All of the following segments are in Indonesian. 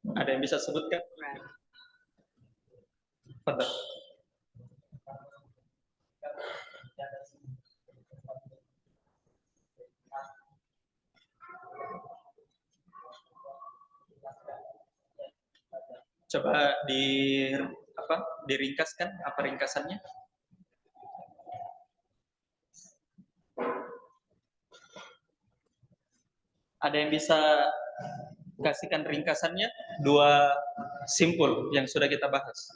Ada yang bisa sebutkan? Fadhal. Coba diringkaskan apa ringkasannya? Ada yang bisa kasihkan ringkasannya? Dua simpul yang sudah kita bahas.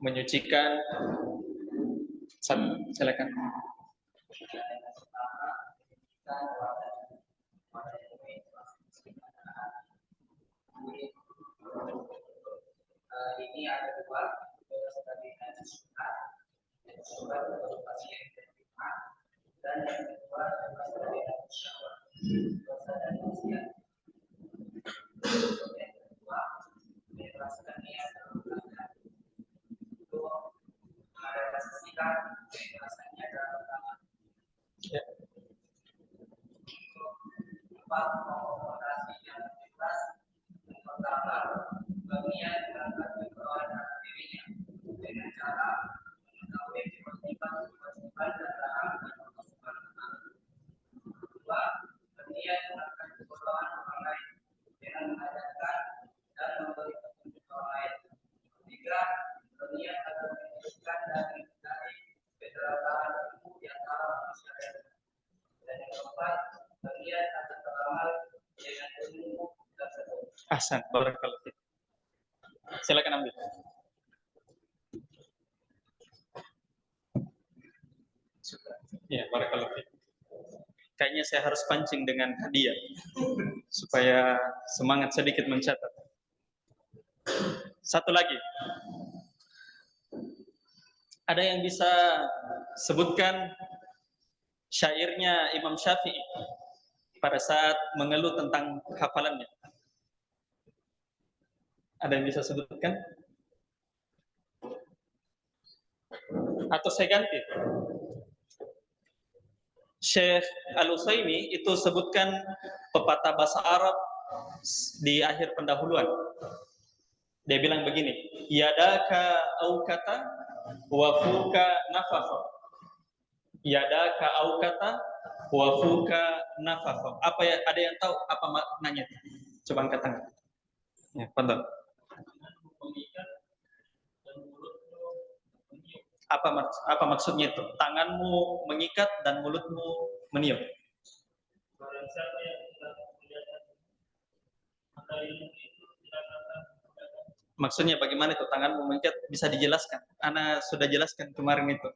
Menyucikan. Silakan. Ini ada dua sebagai surat pasien dan yang kedua adalah sebagai syawal. Dosa dan maksiat. Yang kedua menjelaskan niat itu merealisasikan penjelasannya dalam tangan. Empat mengoperasi yang bebas. Pertama, berniat melakukan keperluan dirinya dengan cara mengetahui kewajiban dan larangan Allah Subhanahu wa Ta'ala. Kedua, berniat melakukan keperluan orang lain dengan mengajarkan dan memberi petunjuk orang lain. Ketiga, berniat agar menunjukkan dan menghindari keterlambatan ilmu di antara manusia. Dan yang keempat, berniat agar beramal dengan ilmu tersebut. Ahsan, barakallahu fiik. Silakan ambil. Ya, barakallahu fiik. Kayaknya saya harus pancing dengan hadiah supaya semangat sedikit mencatat. Satu lagi. Ada yang bisa sebutkan syairnya Imam Syafi'i pada saat mengeluh tentang hafalannya? Ada yang bisa sebutkan? Atau saya ganti? Syekh Al-Utsaimin itu sebutkan pepatah bahasa Arab di akhir pendahuluan. Dia bilang begini, yadaka aukata wa fuka nafakha. Yadaka aukata wa fuka nafakha. Apa ya, ada yang tahu apa maknanya? Coba angkat tangan. Ya, fadhal. Apa maksudnya itu? Tanganmu mengikat dan mulutmu meniup. Maksudnya bagaimana itu tanganmu mengikat? Bisa dijelaskan? Ana sudah jelaskan kemarin itu.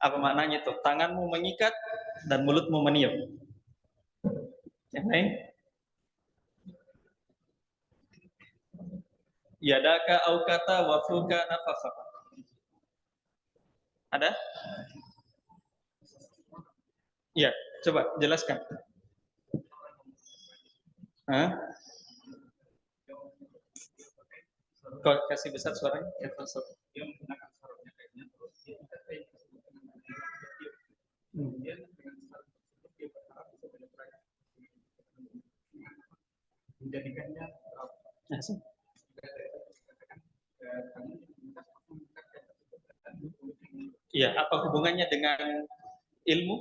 Apa maknanya itu? Tanganmu mengikat dan mulutmu meniup. Yang lain? Yadaka aukata wa fuka nafakha. Ada? Ya, coba jelaskan. Kau kasih besar suaranya? Ya, dia menggunakan suaranya kayaknya terus dia kemudian dengan suara tersebut dia berharap bisa menyeberangkan menjadikannya iya, apa hubungannya dengan ilmu?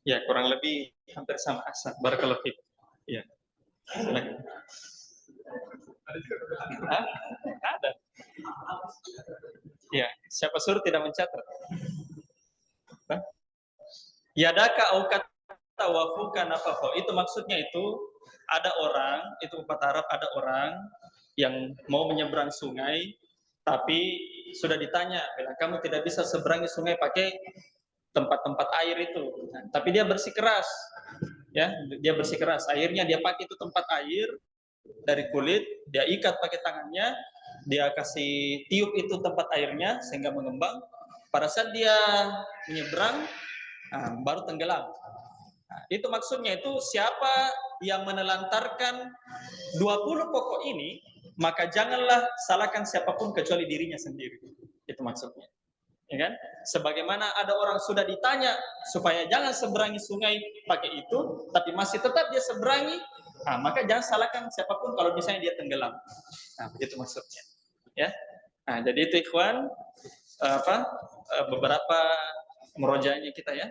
Ya, kurang lebih hampir sama. Ahsan, barakallahu fiik. Ya. Ada. Ya, siapa suruh tidak mencatat? Yadaka aukata wa fuka nafakha. Itu maksudnya itu ada orang, itu pepatah Arab, ada orang yang mau menyeberang sungai tapi sudah ditanya, bilang kamu tidak bisa seberangi sungai pakai tempat-tempat air itu. Nah, tapi dia bersikeras. Ya, dia bersikeras. Akhirnya dia pakai itu tempat air dari kulit, dia ikat pakai tangannya, dia kasih tiup itu tempat airnya sehingga mengembang. Pada saat dia menyeberang, baru tenggelam. Nah, itu maksudnya itu siapa yang menelantarkan 20 pokok ini, maka janganlah salahkan siapapun kecuali dirinya sendiri. Itu maksudnya. Ya kan? Sebagaimana ada orang sudah ditanya supaya jangan seberangi sungai pakai itu, tapi masih tetap dia seberangi, maka jangan salahkan siapapun kalau misalnya dia tenggelam. Nah, begitu maksudnya. Ya. Nah, jadi itu ikhwan beberapa merojanya kita ya.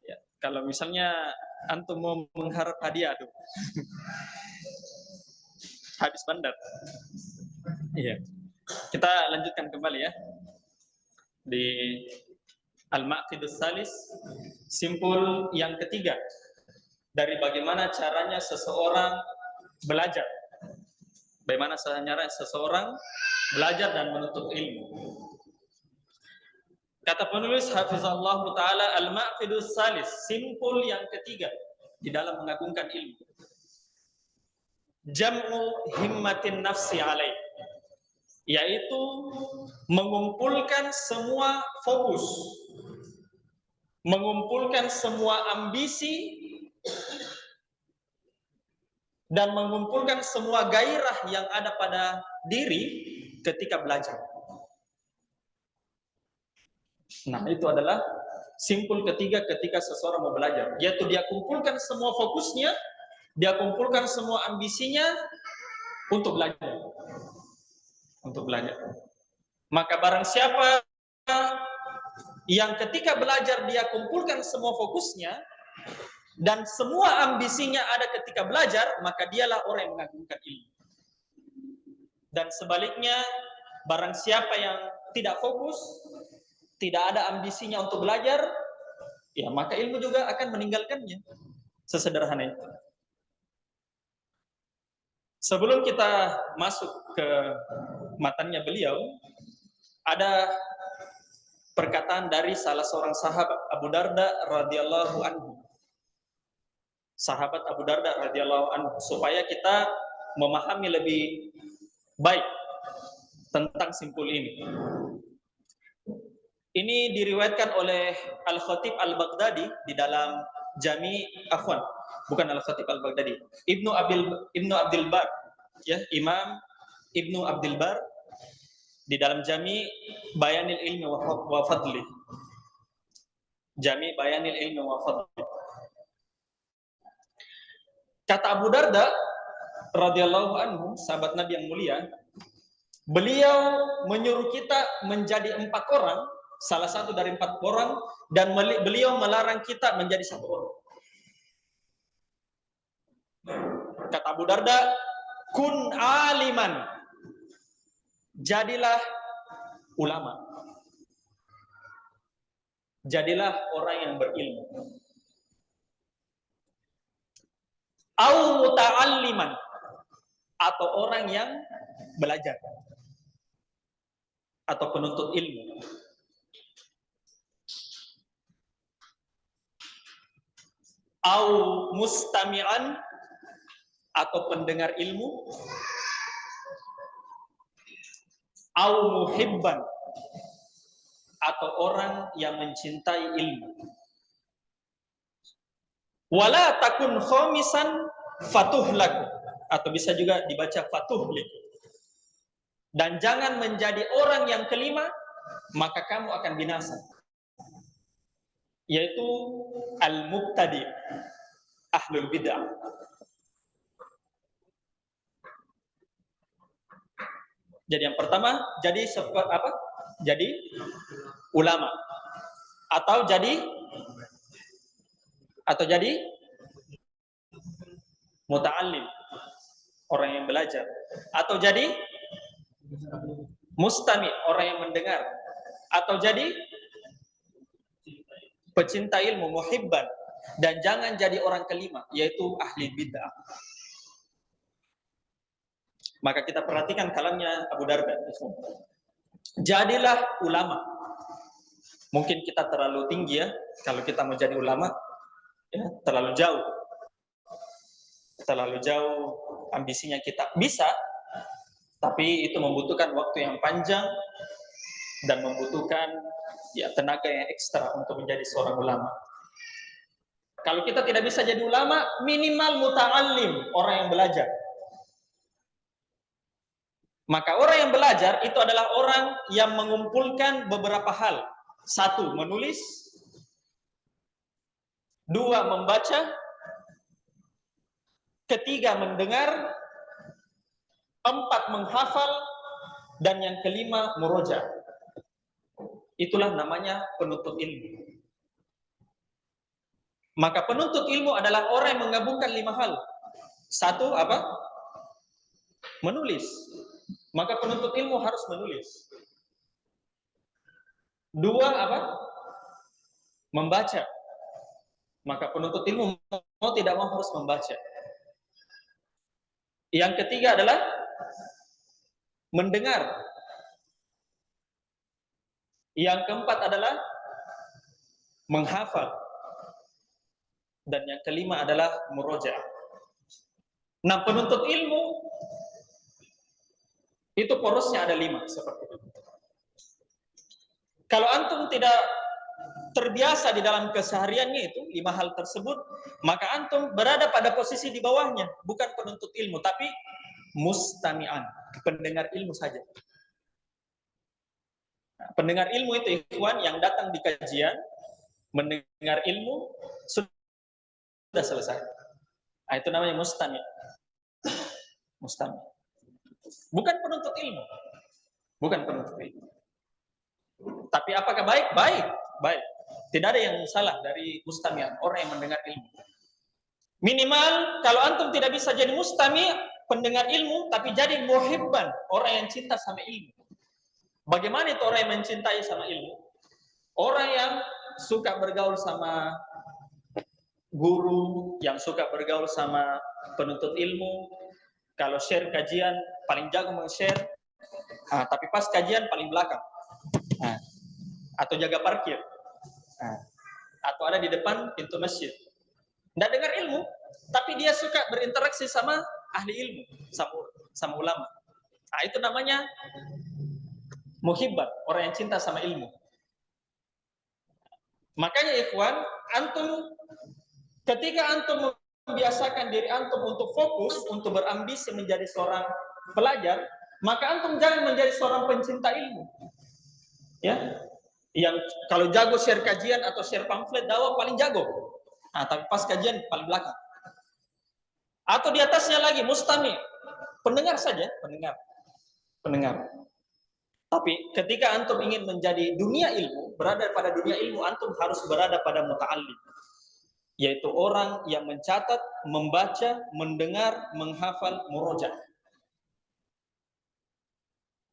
Ya. Kalau misalnya antum mau mengharap hadiah, aduh. Habis bandar. Iya. Kita lanjutkan kembali ya. Di Al-Maqidus Salis, simpul yang ketiga dari bagaimana caranya seseorang belajar. Bagaimana caranya seseorang belajar dan menuntut ilmu. Kata penulis Hafizallah Ta'ala, Al-Maqidus Salis, simpul yang ketiga di dalam mengagungkan ilmu. Jam'u himmatin nafsi alaih, yaitu mengumpulkan semua fokus, mengumpulkan semua ambisi, dan mengumpulkan semua gairah yang ada pada diri ketika belajar. Nah, itu adalah simpul ketiga ketika seseorang mau belajar, yaitu dia kumpulkan semua fokusnya, dia kumpulkan semua ambisinya untuk belajar. Untuk belajar. Maka barang siapa yang ketika belajar dia kumpulkan semua fokusnya dan semua ambisinya ada ketika belajar, maka dialah orang yang mengagungkan ilmu. Dan sebaliknya, barang siapa yang tidak fokus, tidak ada ambisinya untuk belajar, ya maka ilmu juga akan meninggalkannya. Sesederhana itu. Sebelum kita masuk ke matanya beliau, ada perkataan dari salah seorang sahabat, Abu Darda radhiyallahu anhu. Sahabat Abu Darda radhiyallahu anhu, supaya kita memahami lebih baik tentang simpul ini. Ini diriwayatkan oleh Al-Khatib Al-Baghdadi di dalam bukan Al-Khatib Al-Baghdadi, Ibnu Abdul Bar, ya, Imam Ibnu Abdul Bar di dalam Jami Bayanil Ilmi wa Fadli. Jami Bayanil Ilmi wa Fadli. Kata Abu Darda radhiyallahu anhu, sahabat Nabi yang mulia, beliau menyuruh kita menjadi 4 orang, salah satu dari 4 orang, dan beliau melarang kita menjadi 1 orang. Kata Abu Darda, kun aliman, jadilah ulama, jadilah orang yang berilmu. Au muta'alliman, atau orang yang belajar, atau penuntut ilmu. Au mustami'an, atau pendengar ilmu. Au muhibban, atau orang yang mencintai ilmu. Wala takun khamisan fatuhlaku, atau bisa juga dibaca fatuhlik. Dan jangan menjadi orang yang kelima, maka kamu akan binasa. Yaitu al-mubtadi, ahlul bid'ah. Jadi yang pertama, jadi Jadi ulama, atau jadi muta'allim, orang yang belajar, atau jadi mustami, orang yang mendengar, atau jadi pecinta ilmu, muhibban, dan jangan jadi orang kelima, yaitu ahli bid'ah. Maka kita perhatikan kalamnya Abu Darda. Jadilah ulama. Mungkin kita terlalu tinggi ya, kalau kita mau jadi ulama, ya, terlalu jauh ambisinya kita. Bisa, tapi itu membutuhkan waktu yang panjang dan membutuhkan ya tenaga yang ekstra untuk menjadi seorang ulama. Kalau kita tidak bisa jadi ulama, minimal muta'allim, orang yang belajar. Maka orang yang belajar itu adalah orang yang mengumpulkan beberapa hal. Satu, menulis. Dua, membaca. Ketiga, mendengar. Empat, menghafal. Dan yang kelima, muroja. Itulah namanya penuntut ilmu. Maka penuntut ilmu adalah orang yang menggabungkan 5 hal. Satu, apa? Menulis. Maka penuntut ilmu harus menulis. Dua, apa? Membaca. Maka penuntut ilmu mau tidak mau harus membaca. Yang ketiga adalah mendengar. Yang keempat adalah menghafal. Dan yang kelima adalah murojaah. Nah, penuntut ilmu itu porosnya ada 5 seperti itu. Kalau antum tidak terbiasa di dalam kesehariannya itu 5 hal tersebut, maka antum berada pada posisi di bawahnya, bukan penuntut ilmu, tapi mustami'an, pendengar ilmu saja. Nah, pendengar ilmu itu ikhwan yang datang di kajian, mendengar ilmu, sudah selesai. Nah, itu namanya mustami'. Mustami'. Bukan penuntut ilmu. Bukan penuntut ilmu. Tapi apakah baik? Baik. Baik. Tidak ada yang salah dari mustami', orang yang mendengar ilmu. Minimal kalau antum tidak bisa jadi mustami', pendengar ilmu, tapi jadi muhibban, orang yang cinta sama ilmu. Bagaimana itu orang yang mencintai sama ilmu? Orang yang suka bergaul sama guru, yang suka bergaul sama penuntut ilmu. Kalau share kajian, paling jago meng-share, tapi pas kajian paling belakang. Atau jaga parkir. Atau ada di depan pintu masjid. Tidak dengar ilmu, tapi dia suka berinteraksi sama ahli ilmu, sama ulama. Nah, itu namanya muhibban, orang yang cinta sama ilmu. Makanya ikhwan, antum ketika antum membiasakan diri antum untuk fokus, untuk berambisi menjadi seorang pelajar, maka antum jangan menjadi seorang pencinta ilmu. Ya, yang kalau jago share kajian atau share pamflet dakwah paling jago. Tapi pas kajian paling belakang. Atau di atasnya lagi mustami, pendengar saja, pendengar. Tapi ketika antum ingin menjadi dunia ilmu, berada pada dunia ilmu, antum harus berada pada muta'allim, yaitu orang yang mencatat, membaca, mendengar, menghafal, murojaah.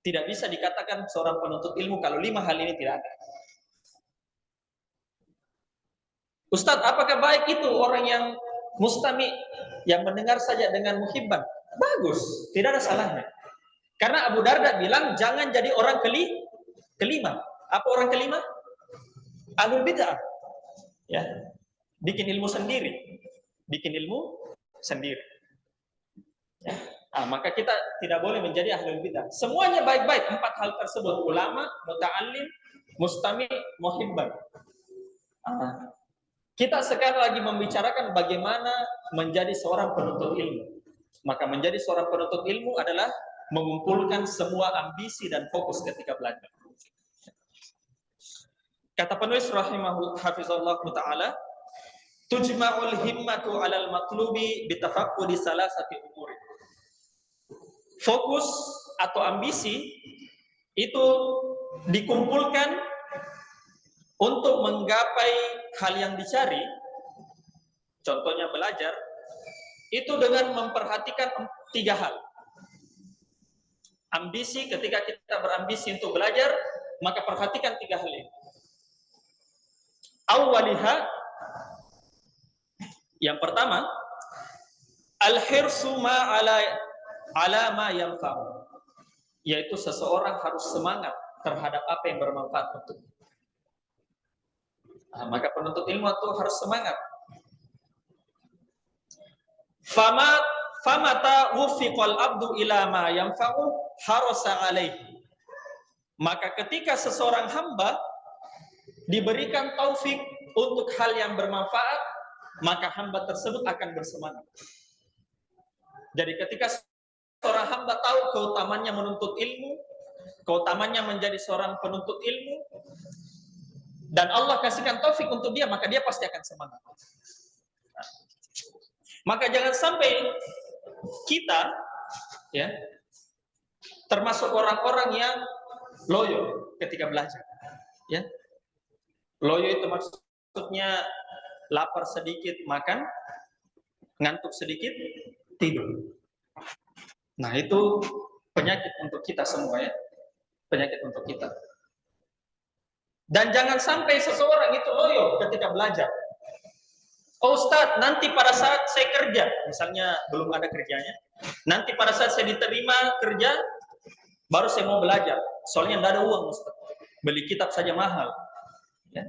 Tidak bisa dikatakan seorang penuntut ilmu kalau 5 hal ini tidak ada. Ustadz, apakah baik itu orang yang mustami, yang mendengar saja dengan muhibban? Bagus, tidak ada salahnya. Karena Abu Darda bilang jangan jadi orang kelima. Apa orang kelima? Ahlul bid'ah. Ya, bikin ilmu sendiri. Ya. Maka kita tidak boleh menjadi ahlul bid'ah. Semuanya baik-baik, 4 hal tersebut: ulama, muta'allim, mustami, muhibban. Kita sekarang lagi membicarakan bagaimana menjadi seorang penuntut ilmu. Maka menjadi seorang penuntut ilmu adalah mengumpulkan semua ambisi dan fokus ketika belajar. Kata penulis rahimahullah hafizallahu taala, tujma'ul himmatu 'alal matlubi bitafaqqudi salasati umur. Fokus atau ambisi itu dikumpulkan untuk menggapai hal yang dicari, contohnya belajar, itu dengan memperhatikan 3 hal. Ambisi, ketika kita berambisi untuk belajar, maka perhatikan 3 hal ini. Awwaliha, yang pertama, al-hirsu ala ma yanfa'u, yaitu seseorang harus semangat terhadap apa yang bermanfaat untuknya. Maka penuntut ilmu itu harus semangat. Famata wufiqal abdu ila ma yanfa'u harasa alaihi. Maka ketika seseorang hamba diberikan taufik untuk hal yang bermanfaat, maka hamba tersebut akan bersemangat. Jadi ketika seorang hamba tahu keutamannya menuntut ilmu, keutamannya menjadi seorang penuntut ilmu, dan Allah kasihkan taufik untuk dia, maka dia pasti akan semangat. Maka jangan sampai kita ya termasuk orang-orang yang loyo ketika belajar. Ya. Loyo itu maksudnya lapar sedikit makan, ngantuk sedikit tidur. Nah, itu penyakit untuk kita semua ya. Penyakit untuk kita. Dan jangan sampai seseorang itu loyo ketika belajar. Oh Ustadz, nanti pada saat saya kerja, misalnya belum ada kerjanya, nanti pada saat saya diterima kerja, baru saya mau belajar. Soalnya tidak ada uang Ustadz. Beli kitab saja mahal. Ya.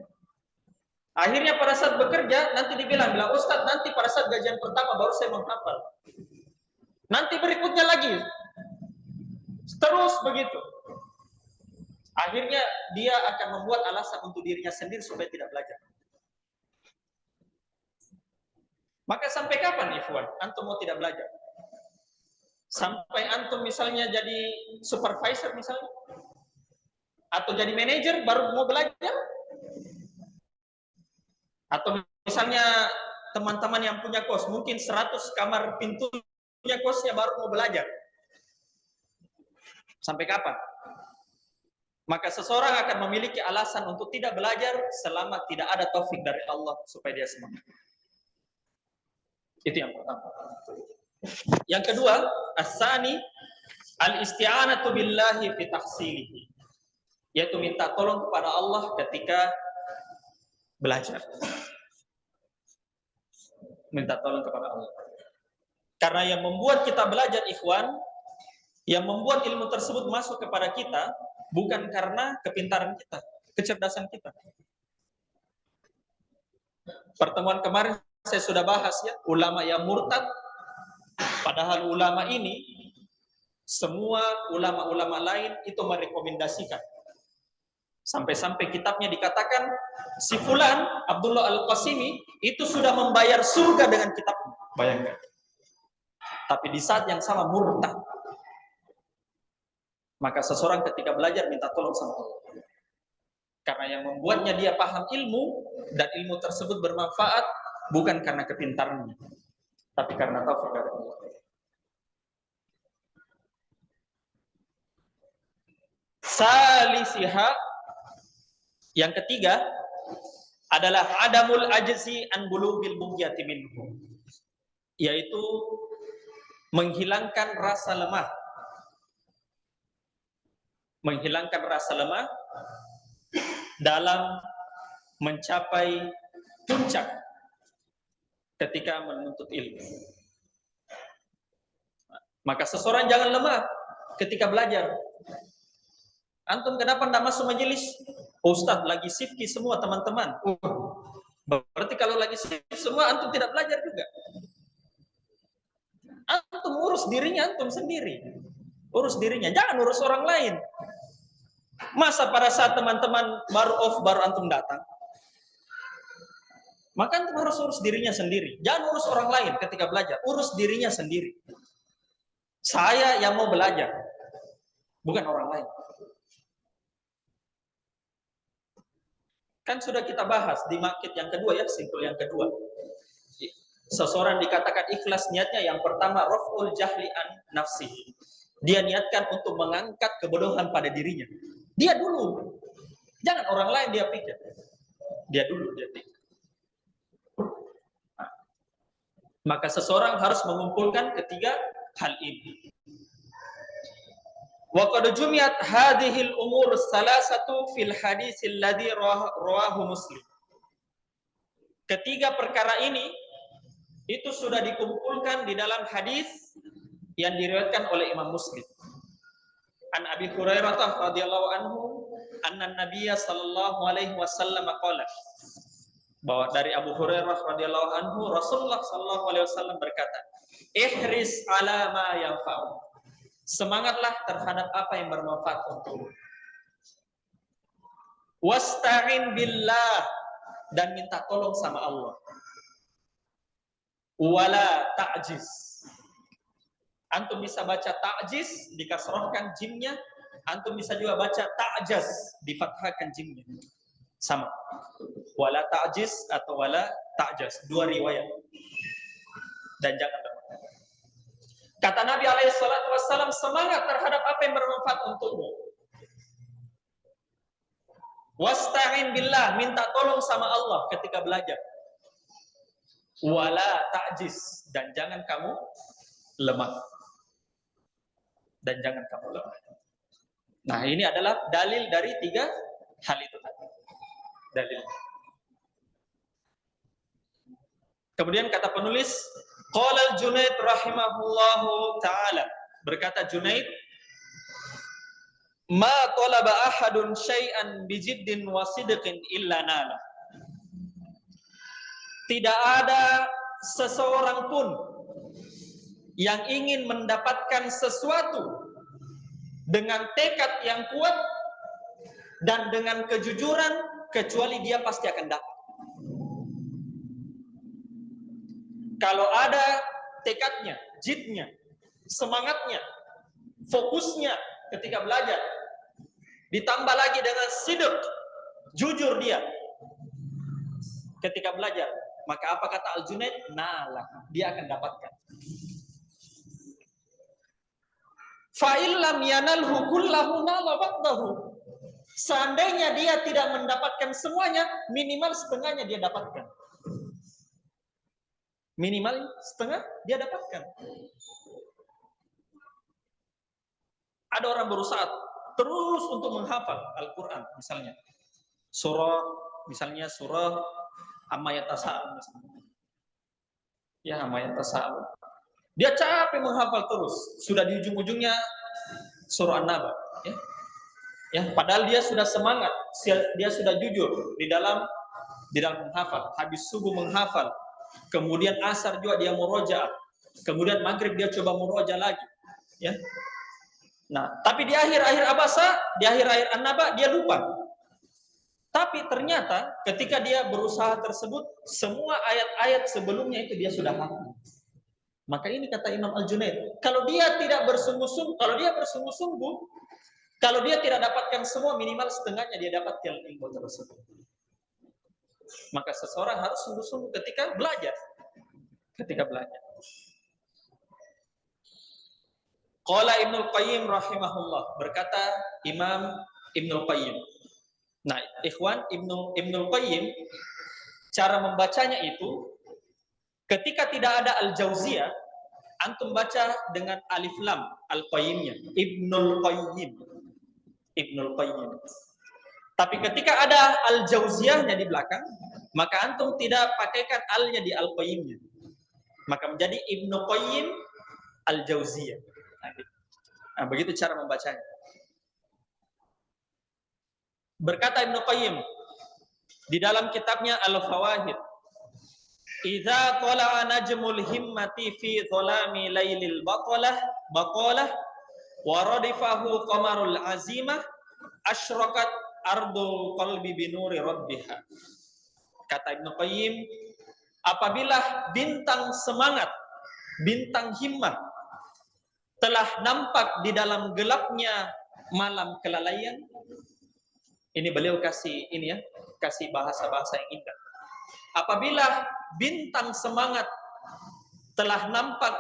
Akhirnya pada saat bekerja, nanti bilang Ustadz, nanti pada saat gajian pertama baru saya menghafal. Nanti berikutnya lagi. Terus begitu. Akhirnya dia akan membuat alasan untuk dirinya sendiri supaya tidak belajar. Maka sampai kapan Ikhwan antum mau tidak belajar? Sampai antum misalnya jadi supervisor misalnya, atau jadi manajer baru mau belajar? Atau misalnya teman-teman yang punya kos, mungkin 100 kamar pintunya kosnya baru mau belajar. Sampai kapan? Maka seseorang akan memiliki alasan untuk tidak belajar selama tidak ada taufik dari Allah supaya dia semangat. Itu yang pertama. Yang kedua, as-sani al-isti'anatu billahi fi tahsilihi. Yaitu minta tolong kepada Allah ketika belajar. Minta tolong kepada Allah. Karena yang membuat kita belajar ikhwan, yang membuat ilmu tersebut masuk kepada kita bukan karena kepintaran kita, kecerdasan kita. Pertemuan kemarin saya sudah bahas ya, ulama yang murtad. Padahal ulama ini, semua ulama-ulama lain itu merekomendasikan. Sampai-sampai kitabnya dikatakan, si Fulan, Abdullah Al-Qasimi, itu sudah membayar surga dengan kitabnya. Bayangkan. Tapi di saat yang sama murtad. Maka seseorang ketika belajar minta tolong sama Allah. Karena yang membuatnya dia paham ilmu, dan ilmu tersebut bermanfaat, bukan karena kepintarannya, tapi karena taufik dari Allah. Salisiha, yang ketiga adalah adamul ajzi an bulughil bughyati minhu, yaitu menghilangkan rasa lemah. Menghilangkan rasa lemah dalam mencapai puncak ketika menuntut ilmu. Maka seseorang jangan lemah ketika belajar. Antum kenapa tidak masuk majelis? Ustaz, lagi sifki semua teman-teman. Berarti kalau lagi sifki semua, antum tidak belajar juga. Antum urus dirinya antum sendiri. Urus dirinya, jangan urus orang lain. Masa pada saat teman-teman baru off, baru antum datang? Maka antum harus urus dirinya sendiri. Jangan urus orang lain ketika belajar. Urus dirinya sendiri. Saya yang mau belajar, bukan orang lain. Kan sudah kita bahas di maksud yang kedua ya, simpul yang kedua. Seseorang dikatakan ikhlas niatnya yang pertama raf'ul jahli an nafsihi. Dia niatkan untuk mengangkat kebodohan pada dirinya. Dia dulu. Jangan orang lain dia pikir. Dia dulu dia pikir. Nah, maka seseorang harus mengumpulkan ketiga hal ini. Wa qad jumiyat hadhil umur salasatu fil hadis alladhi rawahu Muslim. Ketiga perkara ini itu sudah dikumpulkan di dalam hadis yang diriwayatkan oleh Imam Muslim. An Abi Hurairah radhiyallahu anhu, anna Nabiyya sallallahu alaihi wasallam qala. Bahwa dari Abu Hurairah radhiyallahu anhu, Rasulullah sallallahu alaihi wasallam berkata, "Ihris ala ma yanfa'u." Semangatlah terhadap apa yang bermanfaat untukmu. Wasta'in billah, dan minta tolong sama Allah. Wala ta'jiz. Antum bisa baca ta'jiz, dikasrohkan jimnya. Antum bisa juga baca ta'jaz, difathahkan jimnya. Sama. Wala ta'jiz atau wala ta'jaz. Dua riwayat. Dan jangan bermanfaat. Kata Nabi SAW, semangat terhadap apa yang bermanfaat untukmu. Wasta'in billah, minta tolong sama Allah ketika belajar. Wala ta'jiz, dan jangan kamu lemah. Dan jangan kamu lemah. Nah, ini adalah dalil dari 3 hal itu tadi. Dalil. Kemudian kata penulis, qala al-Junaid rahimahullahu taala, berkata Junaid, ma talaba ahadun syai'an bijiddin wa sidqin illa nala. Tidak ada seseorang pun yang ingin mendapatkan sesuatu dengan tekad yang kuat dan dengan kejujuran, kecuali dia pasti akan dapat. Kalau ada tekadnya, jidnya, semangatnya, fokusnya ketika belajar, ditambah lagi dengan sidq, jujur dia ketika belajar, maka apa kata Al-Junaid? Nalah, dia akan dapatkan. Fa'illam yanalhu kullahu nala ba'dahu. Seandainya dia tidak mendapatkan semuanya, minimal setengahnya dia dapatkan. Minimal setengah dia dapatkan. Ada orang berusaha terus untuk menghafal Al-Quran, misalnya surah Amma Yatasa'al, ya Amma Yatasa'al. Dia capek menghafal terus, sudah di ujung-ujungnya surah An-Naba, ya, padahal dia sudah semangat, dia sudah jujur di dalam menghafal. Habis subuh menghafal, kemudian asar juga dia murojaah, kemudian maghrib dia coba murojaah lagi, ya. Nah, tapi di akhir-akhir abasa, di akhir-akhir An-Naba dia lupa. Tapi ternyata ketika dia berusaha tersebut, semua ayat-ayat sebelumnya itu dia sudah hafal. Maka ini kata Imam Al-Junaid, kalau dia tidak bersungguh-sungguh, kalau dia tidak dapatkan semua, minimal setengahnya dia dapatkan ilmu tersebut. Maka seseorang harus sungguh-sungguh ketika belajar. Qala Ibnul Qayyim rahimahullah, berkata Imam Ibnul Qayyim. Nah, ikhwan, Ibnul Qayyim cara membacanya itu ketika tidak ada al-Jauziyah, antum baca dengan alif lam al-Qayyimnya, Ibnul Qayyim. Tapi ketika ada al-Jauziyahnya di belakang, maka antum tidak pakaikan al-nya di al-Qayyimnya. Maka menjadi Ibnu Qayyim al-Jauziyah. Nah, begitu cara membacanya. Berkata Ibnu Qayyim di dalam kitabnya Al-Fawahid, idza tala'a najmul himmati fi dhalami lailil baqalah wa radifahu qamarul azimah asyraqat ardul qalbi binuri rabbiha. Kata Ibnu Qayyim, apabila bintang semangat, bintang himmah telah nampak di dalam gelapnya malam kelalaian, ini beliau kasih bahasa-bahasa yang indah. Apabila bintang semangat telah nampak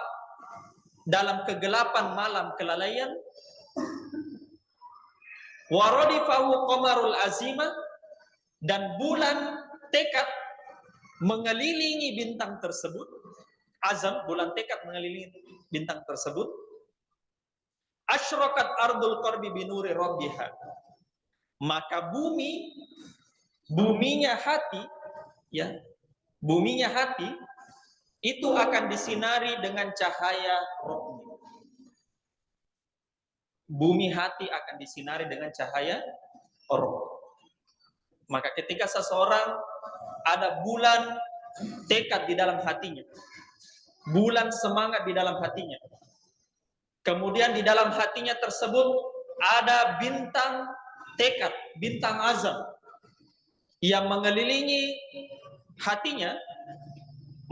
dalam kegelapan malam kelalaian, waradifahu qamarul azimah, dan bulan tekad mengelilingi bintang tersebut, azam, bulan tekad mengelilingi bintang tersebut, asyraqat ardul qarbi binuri rabbiha, maka buminya hati itu akan disinari dengan cahaya rohnya. Bumi hati akan disinari dengan cahaya roh. Maka ketika seseorang ada bulan tekad di dalam hatinya, bulan semangat di dalam hatinya, kemudian di dalam hatinya tersebut ada bintang tekad, bintang azam yang mengelilingi hatinya,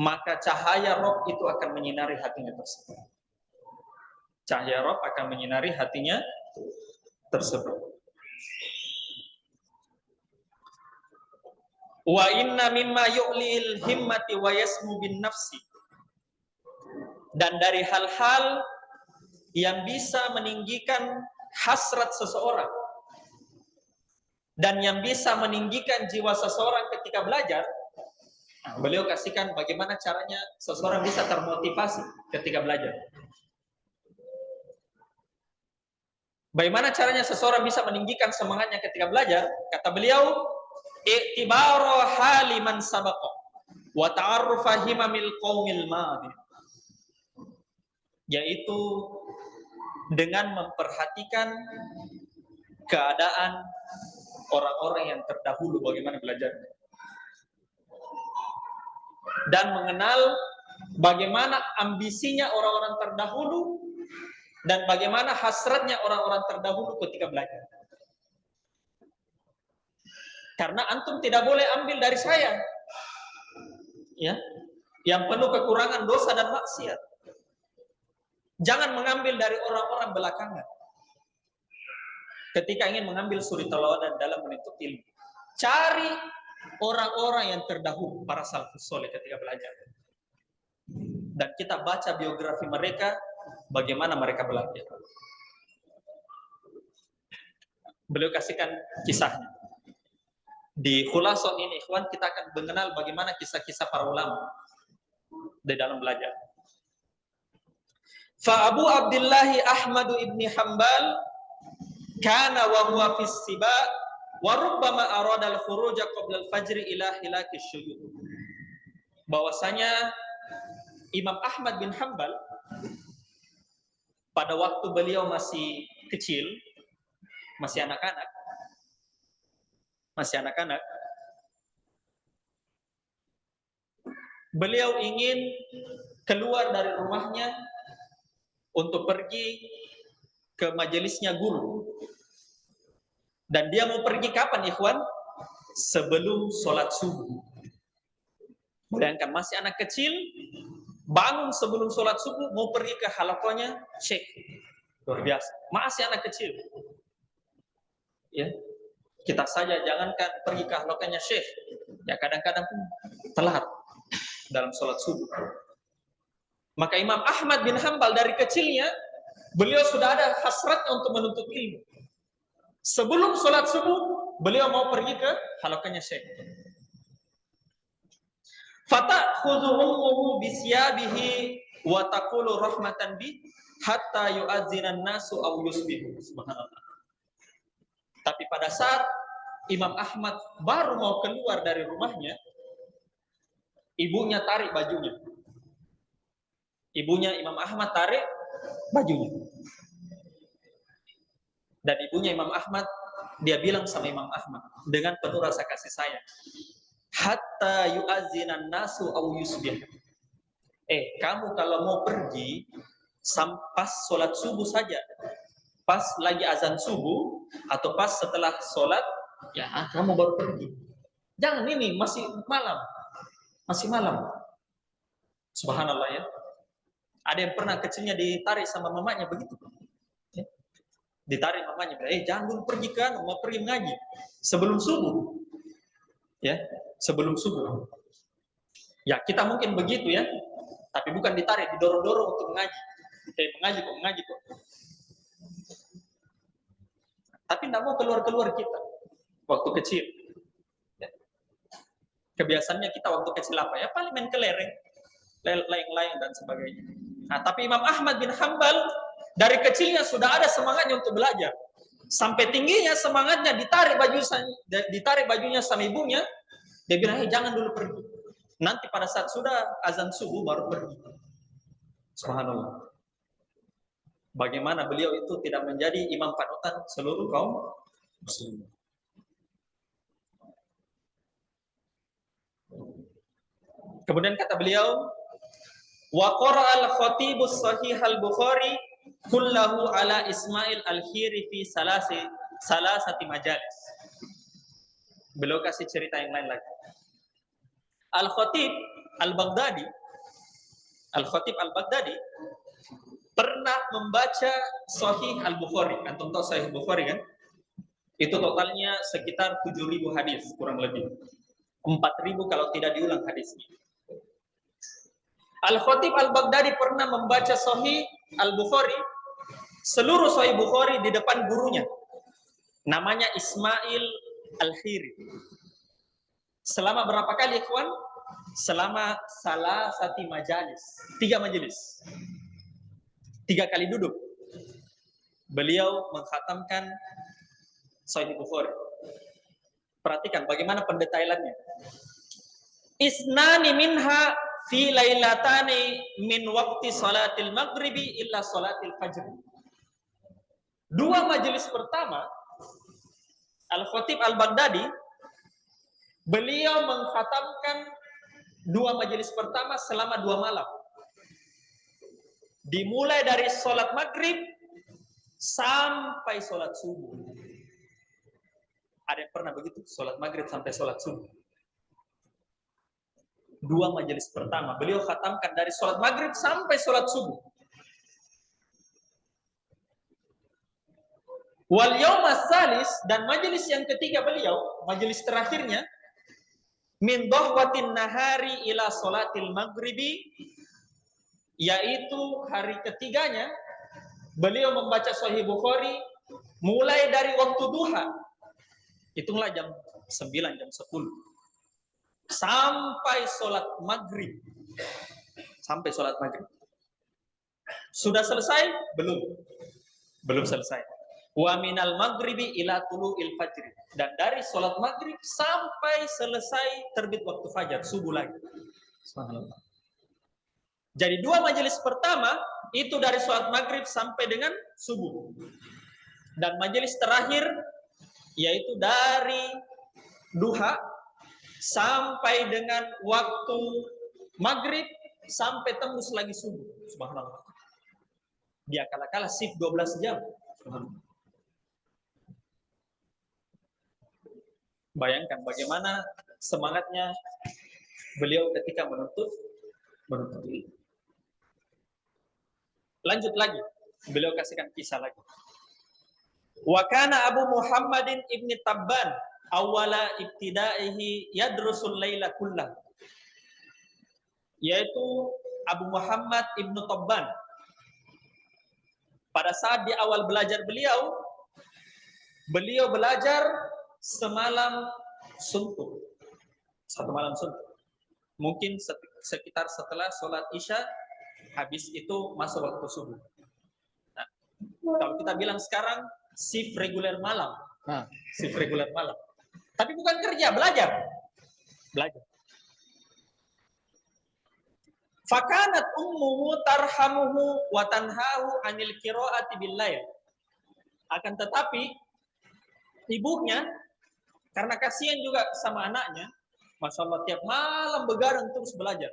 maka cahaya roh itu akan menyinari hatinya tersebut. Cahaya Rob akan menyinari hatinya tersebut. Wa inna mimma yu'lil himmati wa yasmu bin nafsi. Dan dari hal-hal yang bisa meninggikan hasrat seseorang dan yang bisa meninggikan jiwa seseorang ketika belajar, beliau kasihkan bagaimana caranya seseorang bisa termotivasi ketika belajar. Bagaimana caranya seseorang bisa meninggikan semangatnya ketika belajar? Kata beliau, i'tibaru hali man sabaqa wa ta'arrufa himamil qaumil madi. Yaitu dengan memperhatikan keadaan orang-orang yang terdahulu bagaimana belajarnya. Dan mengenal bagaimana ambisinya orang-orang terdahulu dan bagaimana hasratnya orang-orang terdahulu ketika belajar. Karena antum tidak boleh ambil dari saya, ya, yang penuh kekurangan, dosa dan maksiat. Jangan mengambil dari orang-orang belakangan. Ketika ingin mengambil suri tauladan dalam menuntut ilmu, cari orang-orang yang terdahulu, para salafus soleh ketika belajar. Dan kita baca biografi mereka, bagaimana mereka belajar. Beliau kasihkan kisahnya. Di khulason ini, ikhwan, kita akan mengenal bagaimana kisah-kisah para ulama di dalam belajar. Fa Abu Abdillahi Ahmadu ibni Hanbal kana wa huwa fis siba wa rubbama arada al-khuruja qabla al-fajr ila hilaki syuyuh. Bahwasanya Imam Ahmad bin Hanbal pada waktu beliau masih kecil, masih anak-anak, beliau ingin keluar dari rumahnya untuk pergi ke majelisnya guru. Dan dia mau pergi kapan, ikhwan? Sebelum sholat subuh. Bayangkan, masih anak kecil, bangun sebelum sholat subuh, mau pergi ke halakonya syekh. Luar biasa. Masih anak kecil. Ya, kita saja jangankan pergi ke halakonya syekh. Ya, kadang-kadang pun telat dalam sholat subuh. Maka Imam Ahmad bin Hanbal dari kecilnya, beliau sudah ada hasratnya untuk menuntut ilmu. Sebelum sholat subuh, beliau mau pergi ke halakonya syekh. Fata'khudhu ummuhu bisyabihi wa taqulu rahmatan bi hatta yu'azzinan nasu aw yusbihu. Subhanallah. Tapi pada saat Imam Ahmad baru mau keluar dari rumahnya, ibunya tarik bajunya. Ibunya Imam Ahmad tarik bajunya. Dan ibunya Imam Ahmad, dia bilang sama Imam Ahmad dengan penuh rasa kasih sayang, hatta yu'azzinan nasu aw yusbih. Kamu kalau mau pergi pas sholat subuh saja, pas lagi azan subuh atau pas setelah sholat, ya kamu baru pergi. Jangan ini masih malam. Subhanallah, ya. Ada yang pernah kecilnya ditarik sama mamanya begitu. Ya. Ditarik mamanya, jangan dulu pergi kan, mau pergi ngaji sebelum subuh. Ya, sebelum subuh. Ya, kita mungkin begitu, ya. Tapi bukan ditarik, didorong-dorong untuk mengaji. Mengaji kok. Tapi tidak mau keluar-keluar kita waktu kecil. Ya. Kebiasaannya kita waktu kecil apa? Ya paling main kelereng, layang-layang dan sebagainya. Nah, tapi Imam Ahmad bin Hanbal dari kecilnya sudah ada semangatnya untuk belajar. Sampai tingginya semangatnya ditarik bajunya sama ibunya. Dia bilang, jangan dulu pergi. Nanti pada saat sudah azan subuh baru pergi. Subhanallah. Bagaimana beliau itu tidak menjadi imam panutan seluruh kaum muslimin. Kemudian kata beliau, wa qara'al khatibus sahih al-Bukhari kullahu ala Ismail al-Khiri fi salasati majalis. Beliau kasih cerita yang lain lagi. Al-Khatib al-Baghdadi pernah membaca Sahih Al-Bukhari. Antum tahu Sahih Bukhari kan? Itu totalnya sekitar 7.000 hadis kurang lebih. 4.000 kalau tidak diulang hadisnya. Al-Khatib Al-Baghdadi pernah membaca Sahih Al-Bukhari, seluruh Sahih Bukhari di depan gurunya. Namanya Ismail Al-Khiri. Selama berapa kali, ikhwan? Selama salah satu majalis. 3 majelis. 3 kali duduk. Beliau mengkhatamkan Sahih Bukhari. Perhatikan bagaimana pendetailannya. Isnani minha fi lailatani min waqti salatil maghribi illa salatil fajr. 2 majelis pertama Al-Khatib Al-Baghdadi, beliau mengkhatamkan 2 majelis pertama selama 2 malam. Dimulai dari salat maghrib sampai salat subuh. Ada yang pernah begitu? Salat maghrib sampai salat subuh. 2 majelis pertama beliau khatamkan dari salat maghrib sampai salat subuh. Wal yaumas salis, dan majelis yang ketiga beliau, majelis terakhirnya, min dhahwatin nahari ila salatil maghribi, yaitu hari ketiganya beliau membaca Sahih Bukhari mulai dari waktu duha. Hitunglah jam 9, jam 10. Sampai salat maghrib. Sampai salat maghrib. Sudah selesai? Belum. Belum selesai. Wa minal maghribi ila tulu'il fajr, dan dari salat maghrib sampai selesai terbit waktu fajar, subuh lagi. Subhanallah. Jadi 2 majelis pertama itu dari salat maghrib sampai dengan subuh, dan majelis terakhir yaitu dari duha sampai dengan waktu maghrib sampai tembus lagi subuh. Subhanallah. Dia kala-kala shift 12 jam. Subhanallah. Bayangkan bagaimana semangatnya beliau ketika menuntut ilmu. Lanjut lagi, beliau kasihkan kisah lagi. Wa kana Abu Muhammadin ibni Tabban awala ibtidaihi yadrusul laila kullah. Yaitu Abu Muhammad ibnu Tabban. Pada saat di awal belajar beliau belajar semalam suntuk. 1 malam suntuk. Mungkin sekitar setelah sholat Isya, habis itu masuk waktu subuh. Nah, kalau kita bilang sekarang shift reguler malam. Nah, shift reguler malam. Tapi bukan kerja, belajar. Belajar. Fakanat ummuhu tarhamuhu wa tanhahu anil qiraati bil lail. Akan tetapi ibunya, karena kasihan juga sama anaknya, Masya Allah tiap malam begadang terus belajar,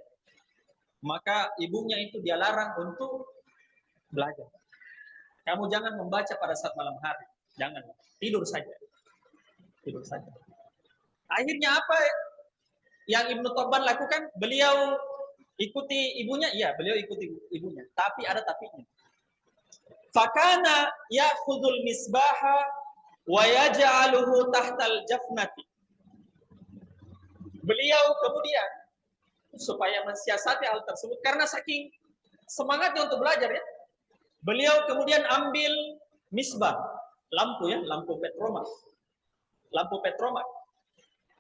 maka ibunya itu dia larang untuk belajar. Kamu jangan membaca pada saat malam hari, jangan, tidur saja. Tidur saja. Akhirnya apa yang Ibnu Tabban lakukan? Beliau ikuti ibunya, iya beliau ikuti ibunya, tapi ada tapinya. Fakana ya'khudul misbaha wa yaj'aluhu tahtal jafnati. Beliau kemudian supaya mensiasati hal tersebut, karena saking semangatnya untuk belajar ya, beliau kemudian ambil misbah, lampu ya, lampu petromak.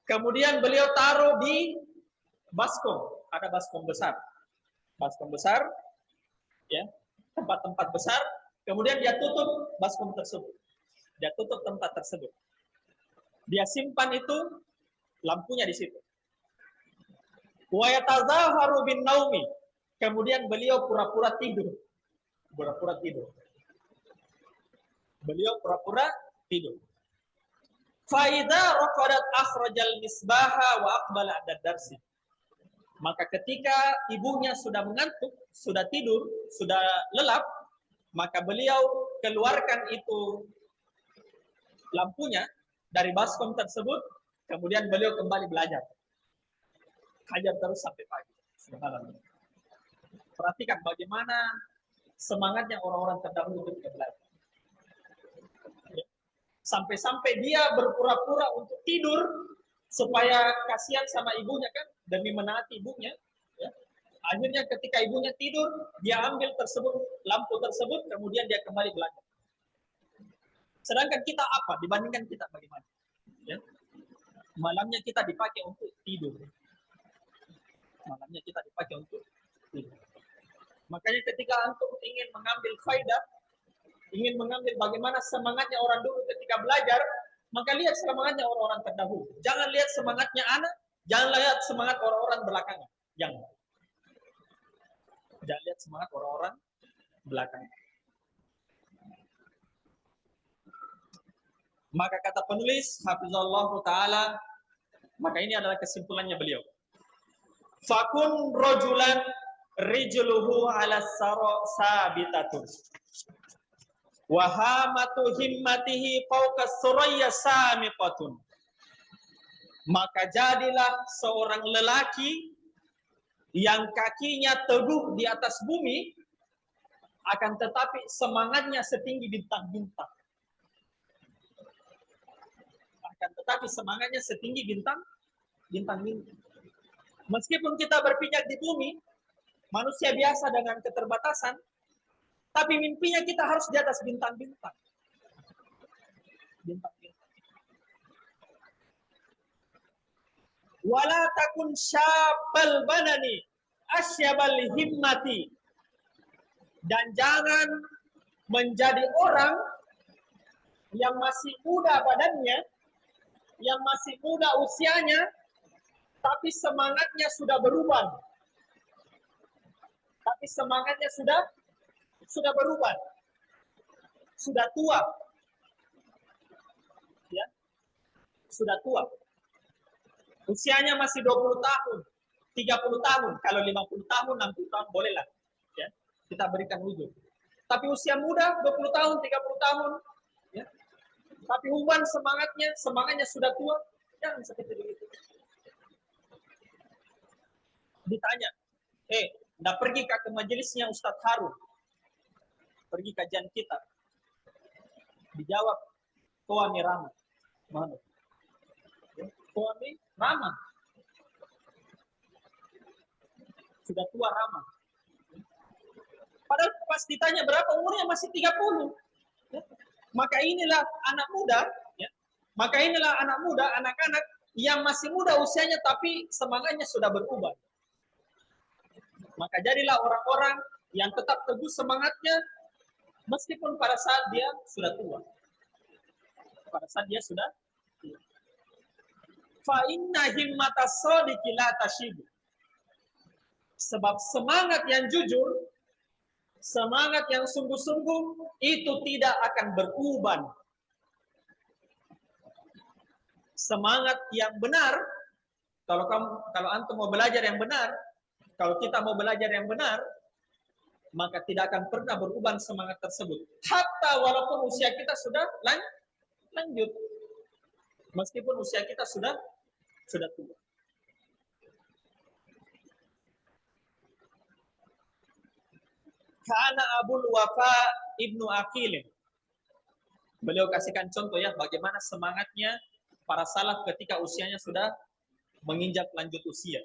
Kemudian beliau taruh di baskom, ada baskom besar ya, tempat-tempat besar. Kemudian dia tutup baskom tersebut. Dia tutup tempat tersebut. Dia simpan itu lampunya di situ. Wa yatazaharu bin naumi. Kemudian beliau pura-pura tidur. Beliau pura-pura tidur. Fa idza raqadat akhrajal misbaha wa aqbala ad darsi. Maka ketika ibunya sudah mengantuk, sudah tidur, sudah lelap, maka beliau keluarkan itu lampunya dari baskom tersebut, kemudian beliau kembali belajar. Hajar terus sampai pagi. Subhanallah. Perhatikan bagaimana semangatnya orang-orang terdahulu ketika belajar. Sampai-sampai dia berpura-pura untuk tidur supaya kasihan sama ibunya kan, demi menaati ibunya. Ya. Akhirnya ketika ibunya tidur, dia ambil lampu tersebut, kemudian dia kembali belajar. Sedangkan kita apa? Dibandingkan kita bagaimana? Ya. Malamnya kita dipakai untuk tidur. Malamnya kita dipakai untuk tidur. Makanya ketika antum ingin mengambil faidah, ingin mengambil bagaimana semangatnya orang dulu ketika belajar, maka lihat semangatnya orang-orang terdahulu. Jangan lihat semangatnya anak, jangan lihat semangat orang-orang belakangan. Jangan lihat semangat orang-orang belakangan. Maka kata penulis, hafizallahu ta'ala, maka ini adalah kesimpulannya beliau. Fakun rojulan rijluhu ala sabitatun. Wahamatu himmatihi fauqa suraya samiqatun. Maka jadilah seorang lelaki yang kakinya teguh di atas bumi, akan tetapi semangatnya setinggi bintang-bintang. Akan tetapi semangatnya setinggi bintang-bintang. Meskipun kita berpijak di bumi, manusia biasa dengan keterbatasan, tapi mimpinya kita harus di atas bintang-bintang. Bintang-bintang. Wala takun syabal banani asyabal himmati. Dan jangan menjadi orang yang masih muda badannya, yang masih muda usianya, tapi semangatnya sudah berubah. Tapi semangatnya sudah berubah. Sudah tua. Ya. Sudah tua. Usianya masih 20 tahun, 30 tahun, kalau 50 tahun, 60 tahun bolehlah. Ya. Kita berikan wujud. Tapi usia muda 20 tahun, 30 tahun, ya. Tapi uban semangatnya sudah tua, jangan seperti itu. Ditanya, nggak pergi ke majelisnya Ustadz Harun, pergi kajian kita. Dijawab, Koami Rama. Mana? Koami Rama. Sudah tua Rama. Padahal pas ditanya berapa umurnya masih 30. Ya. Maka inilah anak muda, ya. Maka inilah anak muda, anak-anak yang masih muda usianya tapi semangatnya sudah berubah. Maka jadilah orang-orang yang tetap teguh semangatnya meskipun pada saat dia sudah tua. Pada saat dia sudah tua. Fa inna himmatas shadiqi la tashibu. Sebab semangat yang jujur, semangat yang sungguh-sungguh itu tidak akan beruban. Semangat yang benar, kalau antum mau belajar yang benar, kalau kita mau belajar yang benar, maka tidak akan pernah beruban semangat tersebut. Hatta walaupun usia kita sudah lanjut. Meskipun usia kita sudah tua. Kana Abul Wafa Ibnu Aqil. Beliau kasihkan contoh ya bagaimana semangatnya para salaf ketika usianya sudah menginjak lanjut usia.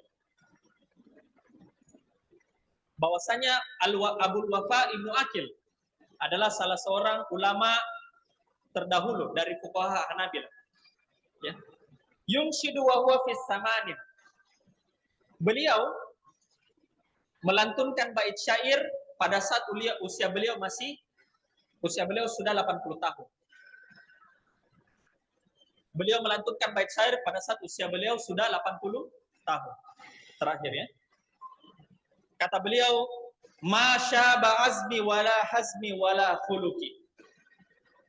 Bahwasanya Abul Wafa Ibnu Aqil adalah salah seorang ulama terdahulu dari fuqaha Hanabilah. Ya. Yumshidu wa huwa fis samanin. Beliau melantunkan bait syair pada saat usia beliau sudah 80 tahun. Beliau melantunkan bait syair pada saat usia beliau sudah 80 tahun. Terakhir ya. Kata beliau, "Ma syaba azmi wala hazmi wala khuluqi.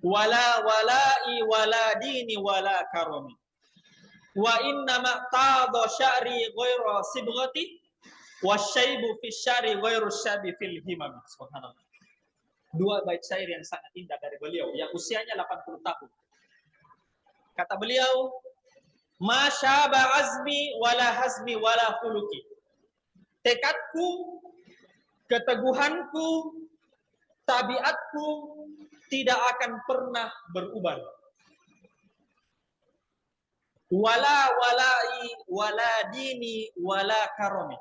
Wala wala'i wala dini wala karami. Wa inna ma ta'dha sya'ri ghairu sibghati wasyaibu fi syari ghairu syabi fil himam." Subhanallah. Dua bait syair yang sangat indah dari beliau yang usianya 80 tahun. Kata beliau, "Ma syaba azmi wala hazmi wala khuluqi." Tekadku, keteguhanku, tabiatku tidak akan pernah berubah. Wala walai, wala dini, wala karomi.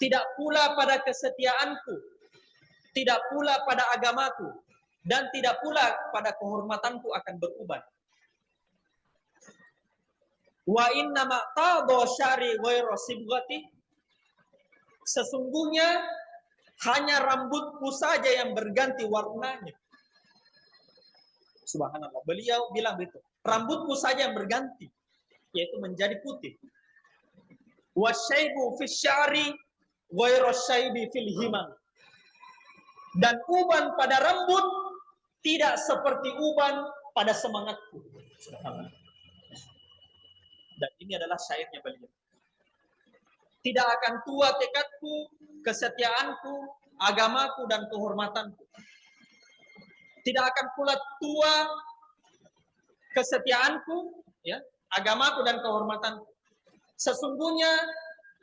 Tidak pula pada kesetiaanku, tidak pula pada agamaku, dan tidak pula pada kehormatanku akan berubah. Wa inna ma'tadha syari ghairu sibghati. Sesungguhnya hanya rambutku saja yang berganti warnanya. Subhanallah. Beliau bilang begitu. Rambutku saja yang berganti, yaitu menjadi putih. Wasyaibu fi syari ghairu syaibi fil himam. Dan uban pada rambut tidak seperti uban pada semangatku. Subhanallah. Dan ini adalah syairnya beliau. Tidak akan tua tekadku, kesetiaanku, agamaku, dan kehormatanku. Tidak akan pula tua kesetiaanku, ya, agamaku, dan kehormatanku. Sesungguhnya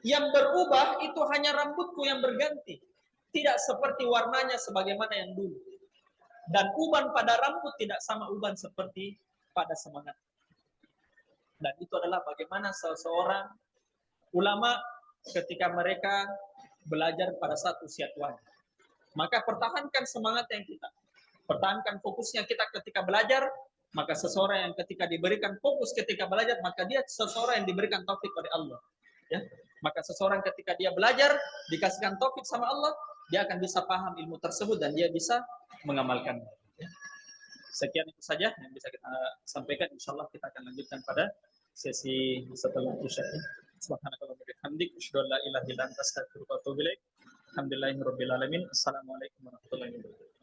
yang berubah itu hanya rambutku yang berganti. Tidak seperti warnanya sebagaimana yang dulu. Dan uban pada rambut tidak sama uban seperti pada semangat. Dan itu adalah bagaimana seseorang ulama ketika mereka belajar pada saat usia tua. Maka pertahankan semangat yang kita. Pertahankan fokusnya kita ketika belajar. Maka seseorang yang ketika diberikan fokus ketika belajar, maka dia seseorang yang diberikan taufik oleh Allah. Ya, maka seseorang ketika dia belajar dikasihkan taufik sama Allah, dia akan bisa paham ilmu tersebut dan dia bisa mengamalkannya. Ya. Sekian itu saja yang bisa kita sampaikan. Insyaallah kita akan lanjutkan pada sesi setelah isya. Subhanakallahumma wa bihamdik, asyhadu an la ilaha illa anta, astaghfiruka wa atubu ilaik. Alhamdulillahirabbil alamin. Assalamualaikum warahmatullahi wabarakatuh.